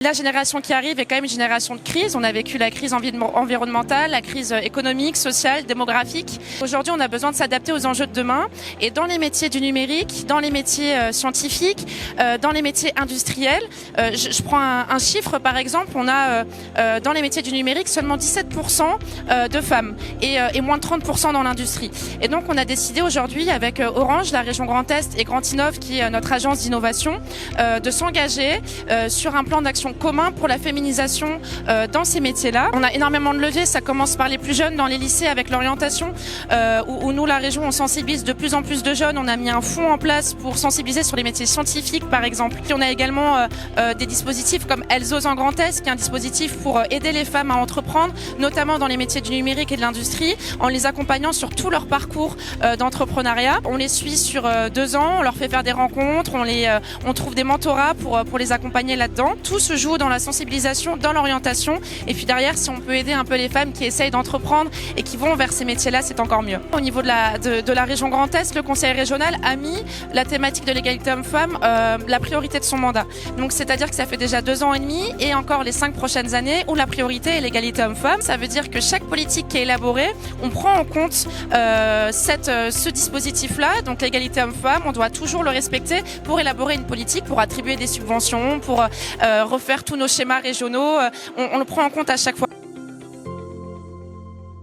La génération qui arrive est quand même une génération de crise. On a vécu la crise environnementale, la crise économique, sociale, démographique. Aujourd'hui, on a besoin de s'adapter aux enjeux de demain. Et dans les métiers du numérique, dans les métiers scientifiques, dans les métiers industriels, je prends un chiffre par exemple, on a dans les métiers du numérique seulement 17% de femmes et moins de 30% dans l'industrie. Et donc on a décidé aujourd'hui avec Orange, la région Grand Est et Grand Innov, qui est notre agence d'innovation, de s'engager sur un plan d'action commun pour la féminisation dans ces métiers-là. On a énormément de leviers, ça commence par les plus jeunes dans les lycées avec l'orientation, où nous, la région, on sensibilise de plus en plus de jeunes. On a mis un fonds en place pour sensibiliser sur les métiers scientifiques, par exemple. Puis on a également des dispositifs comme Elles osent en Grand Est, qui est un dispositif pour aider les femmes à entreprendre, notamment dans les métiers du numérique et de l'industrie, en les accompagnant sur tout leur parcours d'entrepreneuriat. On les suit sur 2 ans, on leur fait faire des rencontres, on trouve des mentorats pour les accompagner là-dedans. Tout se joue dans la sensibilisation, dans l'orientation, et puis derrière, si on peut aider un peu les femmes qui essayent d'entreprendre et qui vont vers ces métiers-là, c'est encore mieux. Au niveau de la région Grand Est, le conseil régional a mis la thématique de l'égalité homme-femme la priorité de son mandat. Donc c'est-à-dire que ça fait déjà 2 ans et demi et encore les 5 prochaines années où la priorité est l'égalité homme-femme. Ça veut dire que chaque politique qui est élaborée, on prend en compte ce dispositif-là, donc l'égalité homme-femme, on doit toujours le respecter pour élaborer une politique, pour attribuer des subventions, pour refaire tous nos schémas régionaux, on le prend en compte à chaque fois.